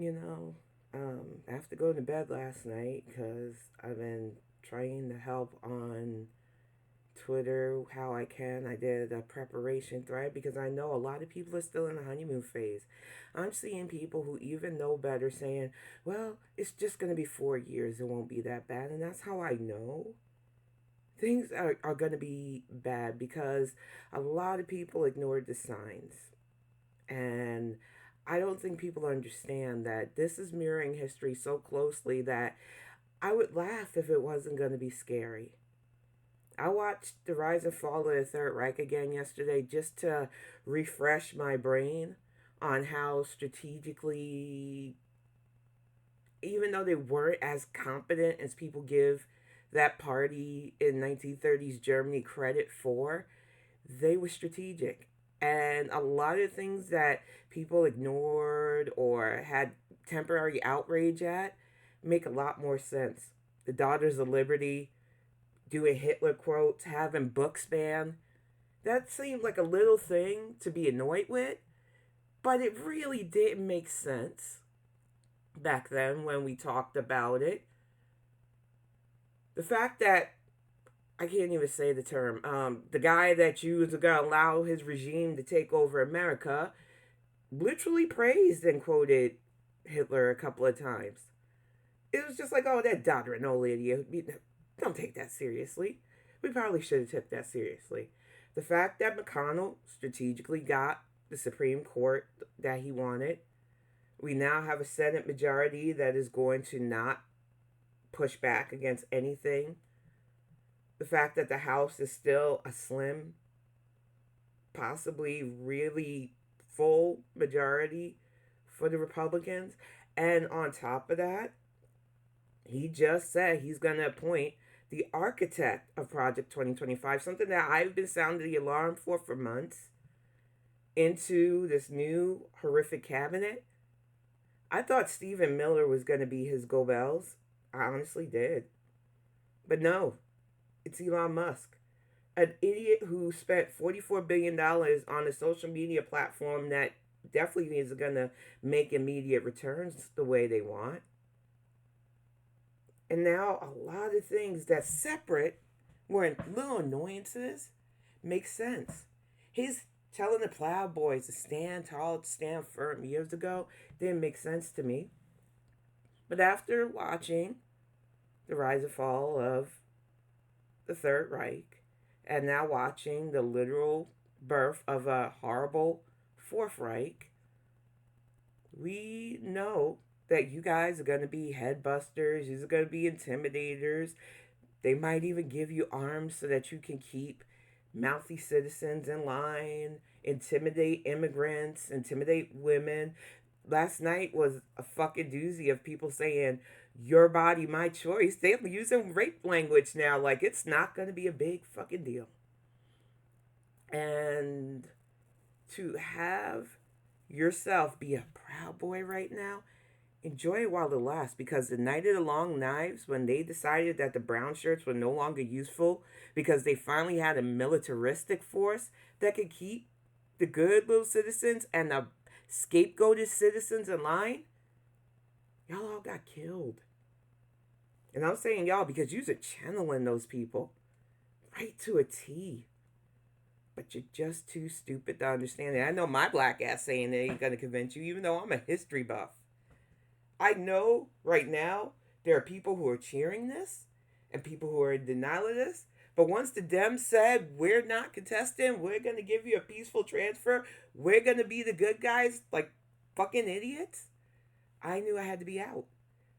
You know, I have to go to bed last night because I've been trying to help on Twitter how I can. I did a preparation thread because I know a lot of people are still in the honeymoon phase. I'm seeing people who even know better saying, well, it's just going to be 4 years. It won't be that bad. And that's how I know things are going to be bad because a lot of people ignored the signs. And I don't think people understand that this is mirroring history so closely that I would laugh if it wasn't going to be scary. I watched The Rise and Fall of the Third Reich again yesterday just to refresh my brain on how strategically, even though they weren't as competent as people give that party in 1930s Germany credit for, they were strategic. And a lot of things that people ignored or had temporary outrage at make a lot more sense. The Daughters of Liberty, doing Hitler quotes, having books banned. That seemed like a little thing to be annoyed with, but it really didn't make sense back then when we talked about it. The fact that I can't even say the term. The guy that you was gonna allow his regime to take over America literally praised and quoted Hitler a couple of times. It was just like, oh, that doddering old idiot. Don't take that seriously. We probably should have took that seriously. The fact that McConnell strategically got the Supreme Court that he wanted. We now have a Senate majority that is going to not push back against anything. The fact that the House is still a slim, possibly really full majority for the Republicans. And on top of that, he just said he's going to appoint the architect of Project 2025, something that I've been sounding the alarm for months, into this new horrific cabinet. I thought Stephen Miller was going to be his Goebbels. I honestly did. But no, it's Elon Musk, an idiot who spent $44 billion on a social media platform that definitely is going to make immediate returns the way they want. And now a lot of things that's separate, were little annoyances, make sense. His telling the Proud Boys to stand tall, to stand firm years ago didn't make sense to me. But after watching the rise and fall of the Third Reich, and now watching the literal birth of a horrible Fourth Reich, we know that you guys are going to be headbusters, you're going to be intimidators. They might even give you arms so that you can keep mouthy citizens in line, intimidate immigrants, intimidate women. Last night was a fucking doozy of people saying, your body, my choice. They're using rape language now. Like, it's not going to be a big fucking deal. And to have yourself be a proud boy right now, enjoy it while it lasts, because the night of the long knives, when they decided that the brown shirts were no longer useful because they finally had a militaristic force that could keep the good little citizens and the scapegoated citizens in line, y'all all got killed. And I'm saying y'all because you're channeling those people right to a T. But you're just too stupid to understand it. I know my black ass saying it ain't gonna convince you, even though I'm a history buff. I know right now there are people who are cheering this and people who are in denial of this. But once the Dems said, we're not contesting, we're going to give you a peaceful transfer, we're going to be the good guys, like fucking idiots, I knew I had to be out.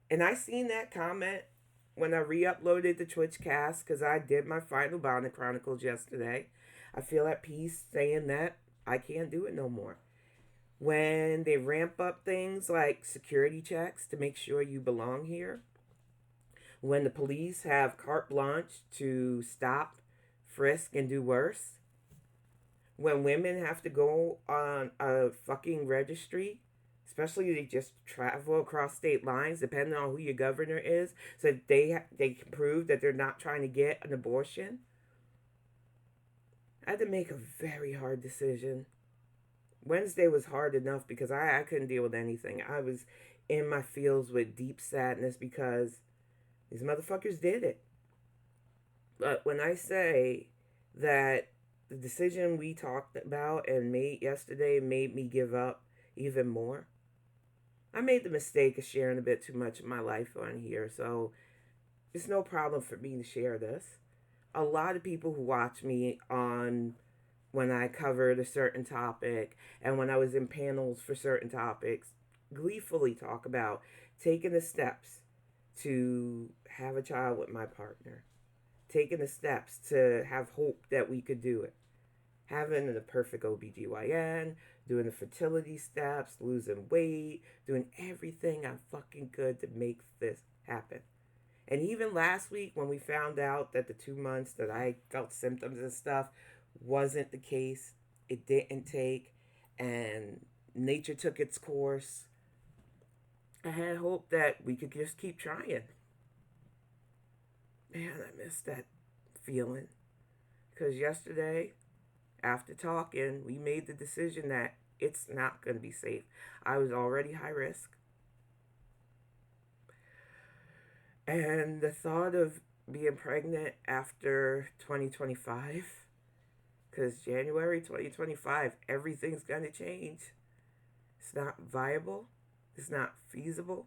And I seen that comment when I re-uploaded the Twitch cast because I did my final Bonnet Chronicles yesterday. I feel at peace saying that I can't do it no more. When they ramp up things like security checks to make sure you belong here, when the police have carte blanche to stop, frisk, and do worse, when women have to go on a fucking registry, especially they just travel across state lines, depending on who your governor is, so that they can prove that they're not trying to get an abortion. I had to make a very hard decision Wednesday was hard enough because I couldn't deal with anything. I was in my feels with deep sadness because these motherfuckers did it. But when I say that the decision we talked about and made yesterday made me give up even more, I made the mistake of sharing a bit too much of my life on here. So it's no problem for me to share this. A lot of people who watch me on when I covered a certain topic and when I was in panels for certain topics gleefully talk about taking the steps to have a child with my partner, taking the steps to have hope that we could do it, having the perfect OBGYN, doing the fertility steps, losing weight, doing everything I fucking could to make this happen. And even last week, when we found out that the 2 months that I felt symptoms and stuff wasn't the case, it didn't take, and nature took its course, I had hope that we could just keep trying. Man, I miss that feeling. Because yesterday, after talking, we made the decision that it's not going to be safe. I was already high risk. And the thought of being pregnant after 2025, because January 2025, everything's going to change. It's not viable, it's not feasible,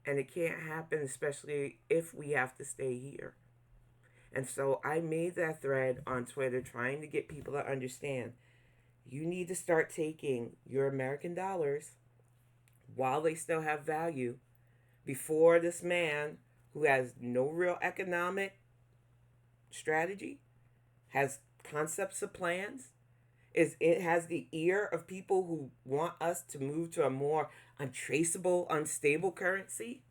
and it can't happen, especially if we have to stay here. And so I made that thread on Twitter trying to get people to understand you need to start taking your American dollars while they still have value before this man who has no real economic strategy, has concepts of plans, it has the ear of people who want us to move to a more untraceable, unstable currency.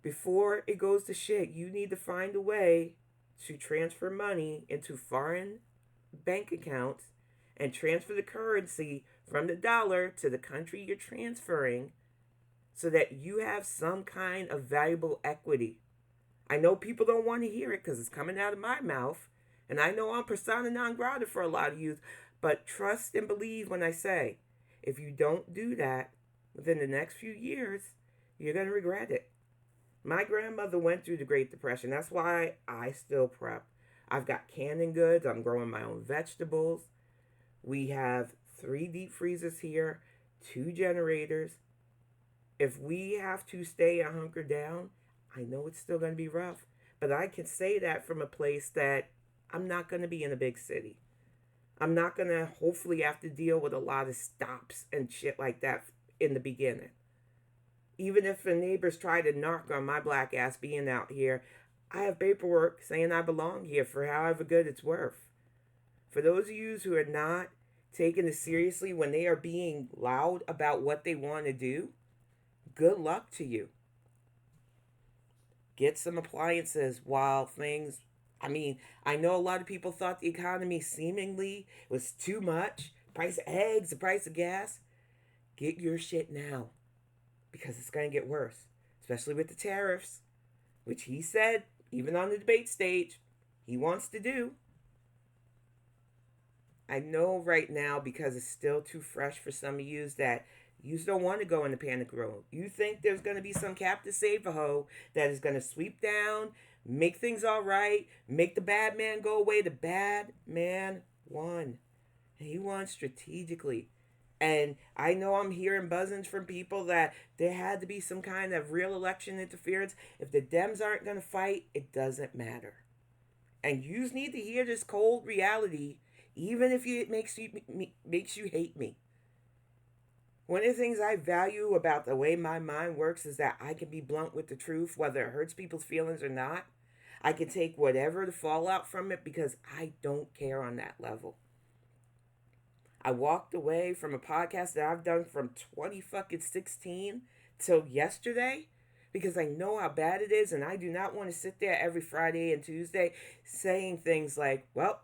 Before it goes to shit, you need to find a way to transfer money into foreign bank accounts and transfer the currency from the dollar to the country you're transferring so that you have some kind of valuable equity. I know people don't want to hear it because it's coming out of my mouth, and I know I'm persona non grata for a lot of youth, but trust and believe when I say, if you don't do that within the next few years, you're going to regret it. My grandmother went through the Great Depression. That's why I still prep. I've got canning goods. I'm growing my own vegetables. We have 3 deep freezers here, 2 generators. If we have to stay and hunker down, I know it's still going to be rough. But I can say that from a place that I'm not going to be in a big city. I'm not going to hopefully have to deal with a lot of stops and shit like that in the beginning. Even if the neighbors try to knock on my black ass being out here, I have paperwork saying I belong here for however good it's worth. For those of you who are not taking it seriously when they are being loud about what they want to do, good luck to you. Get some appliances while things... I know a lot of people thought the economy seemingly was too much. Price of eggs, the price of gas. Get your shit now. Because it's going to get worse. Especially with the tariffs. Which he said, even on the debate stage, he wants to do. I know right now, because it's still too fresh for some of you, that you don't want to go in the panic road. You think there's going to be some Captain Save-A-Ho that is going to sweep down, make things all right, make the bad man go away. The bad man won. And he won strategically. And I know I'm hearing buzzings from people that there had to be some kind of real election interference. If the Dems aren't going to fight, it doesn't matter. And you need to hear this cold reality, even if it makes you hate me. One of the things I value about the way my mind works is that I can be blunt with the truth, whether it hurts people's feelings or not. I can take whatever the fallout from it because I don't care on that level. I walked away from a podcast that I've done from 2016 till yesterday because I know how bad it is, and I do not want to sit there every Friday and Tuesday saying things like, well,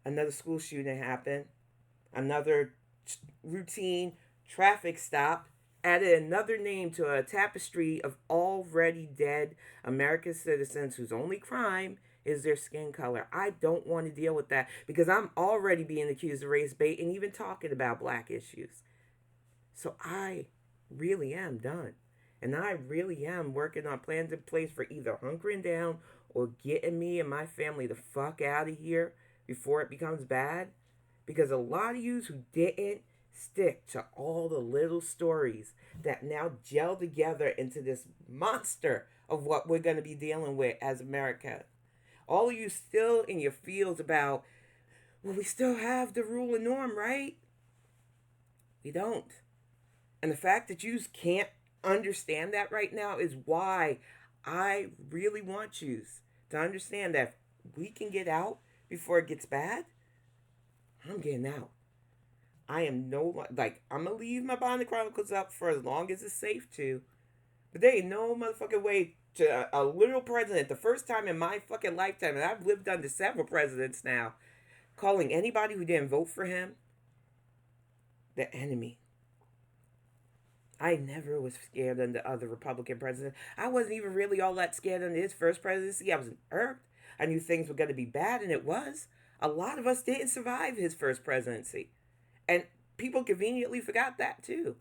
another school shooting happened, another routine traffic stop, added another name to a tapestry of already dead American citizens whose only crime is their skin color. I don't want to deal with that because I'm already being accused of race bait and even talking about black issues. So I really am done. And I really am working on plans in place for either hunkering down or getting me and my family the fuck out of here before it becomes bad. Because a lot of yous who didn't stick to all the little stories that now gel together into this monster of what we're going to be dealing with as America. All of you still in your fields about, well, we still have the rule and norm, right? We don't. And the fact that you can't understand that right now is why I really want you to understand that if we can get out before it gets bad, I'm getting out. I am no, like, I'm going to leave my Bonnet Chronicles up for as long as it's safe to. But there ain't no motherfucking way to a literal president, the first time in my fucking lifetime, and I've lived under several presidents now, calling anybody who didn't vote for him the enemy. I never was scared under other Republican presidents. I wasn't even really all that scared under his first presidency. I was irked. I knew things were going to be bad, and it was. A lot of us didn't survive his first presidency. And people conveniently forgot that, too.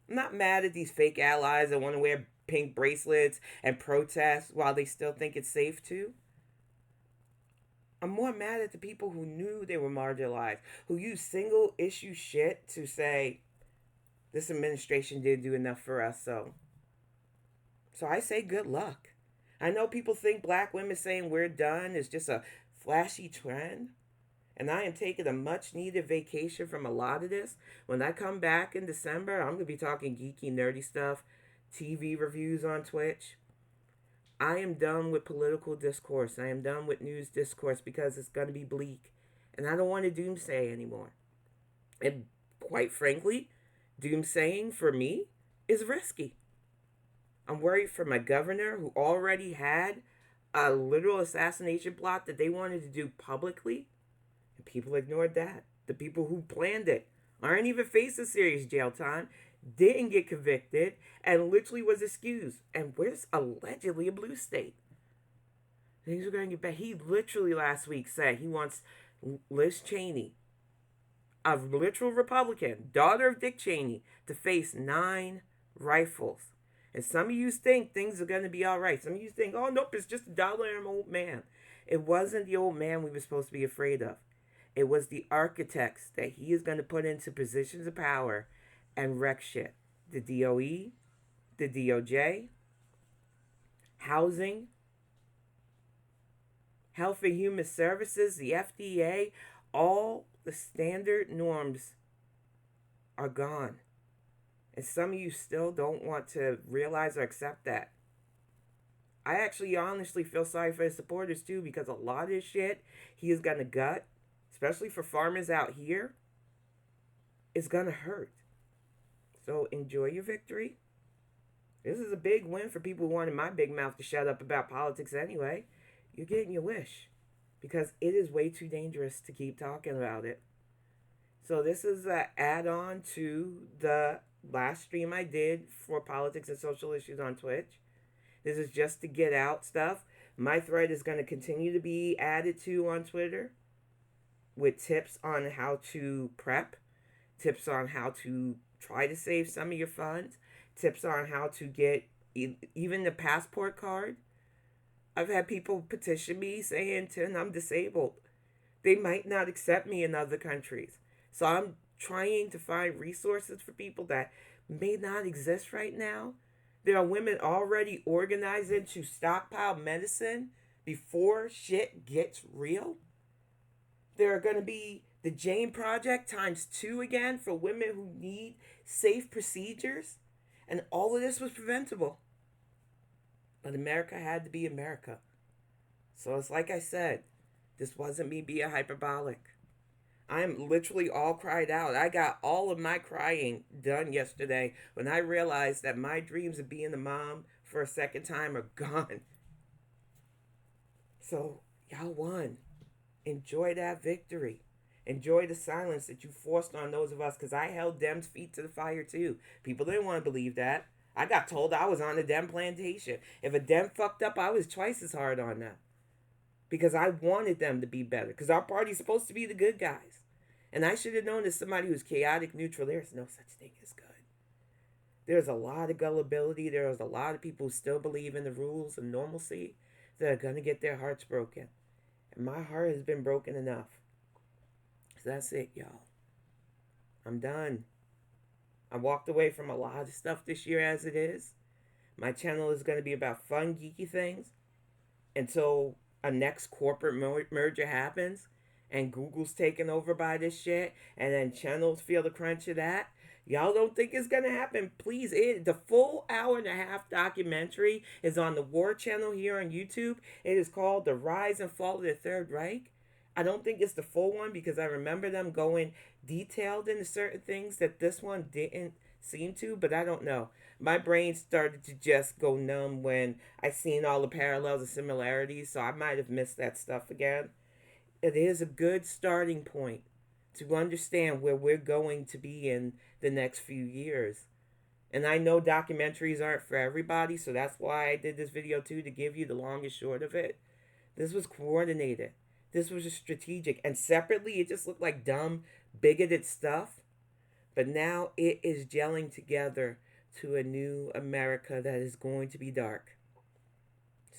I'm not mad at these fake allies that want to wear pink bracelets and protest while they still think it's safe to. I'm more mad at the people who knew they were marginalized, who used single issue shit to say, this administration didn't do enough for us, so I say good luck. I know people think black women saying we're done is just a flashy trend, and I am taking a much needed vacation from a lot of this. When I come back in December, I'm going to be talking geeky, nerdy stuff, TV reviews on Twitch. I am done with political discourse. I am done with news discourse because it's going to be bleak, and I don't want to doomsay anymore. And quite frankly, doomsaying for me is risky. I'm worried for my governor who already had a literal assassination plot that they wanted to do publicly, and people ignored that. The people who planned it aren't even facing serious jail time, didn't get convicted, and literally was excused. And we're allegedly a blue state. Things are going to get bad. He literally last week said he wants Liz Cheney, a literal Republican, daughter of Dick Cheney, to face 9 rifles. And some of you think things are going to be all right. Some of you think, oh, nope, it's just a dollar old man. It wasn't the old man we were supposed to be afraid of. It was the architects that he is going to put into positions of power and wreck shit. The DOE, the DOJ, housing, Health and Human Services, the FDA, all the standard norms are gone. And some of you still don't want to realize or accept that. I actually honestly feel sorry for his supporters too, because a lot of this shit he is going to gut, especially for farmers out here, is going to hurt. So enjoy your victory. This is a big win for people who wanted my big mouth to shut up about politics anyway. You're getting your wish, because it is way too dangerous to keep talking about it. So this is an add-on to the last stream I did for politics and social issues on Twitch. This is just to get out stuff. My thread is going to continue to be added to on Twitter with tips on how to prep, tips on how to try to save some of your funds, tips on how to get even the passport card. I've had people petition me saying, Tim, I'm disabled. They might not accept me in other countries. So I'm trying to find resources for people that may not exist right now. There are women already organizing to stockpile medicine before shit gets real. There are going to be the Jane Project ×2 again for women who need safe procedures. And all of this was preventable. But America had to be America. So it's like I said, this wasn't me being hyperbolic. I'm literally all cried out. I got all of my crying done yesterday when I realized that my dreams of being a mom for a second time are gone. So y'all won. Enjoy that victory. Enjoy the silence that you forced on those of us, because I held Dem's feet to the fire too. People didn't want to believe that. I got told I was on a Dem plantation. If a Dem fucked up, I was twice as hard on them. because I wanted them to be better. Because our party's supposed to be the good guys. And I should have known as somebody who's chaotic neutral, there's no such thing as good. There's a lot of gullibility. There's a lot of people who still believe in the rules of normalcy that are going to get their hearts broken. And my heart has been broken enough. So that's it, y'all. I'm done. I walked away from a lot of stuff this year as it is. My channel is going to be about fun, geeky things until a next corporate merger happens and Google's taken over by this shit and then channels feel the crunch of that. Y'all don't think it's gonna happen? Please, the full hour and a half documentary is on the War Channel here on YouTube. It is called The Rise and Fall of the Third Reich. I don't think it's the full one because I remember them going detailed into certain things that this one didn't seem to, but I don't know. My brain started to just go numb when I seen all the parallels and similarities, so I might have missed that stuff again. It is a good starting point to understand where we're going to be in the next few years. And I know documentaries aren't for everybody, so that's why I did this video too, to give you the long and short of it. This was coordinated. This was just strategic. And separately, it just looked like dumb, bigoted stuff. But now it is gelling together to a new America that is going to be dark.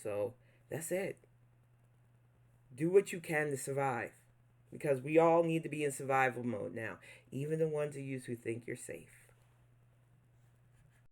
So that's it. Do what you can to survive. Because we all need to be in survival mode now. Even the ones of you who think you're safe.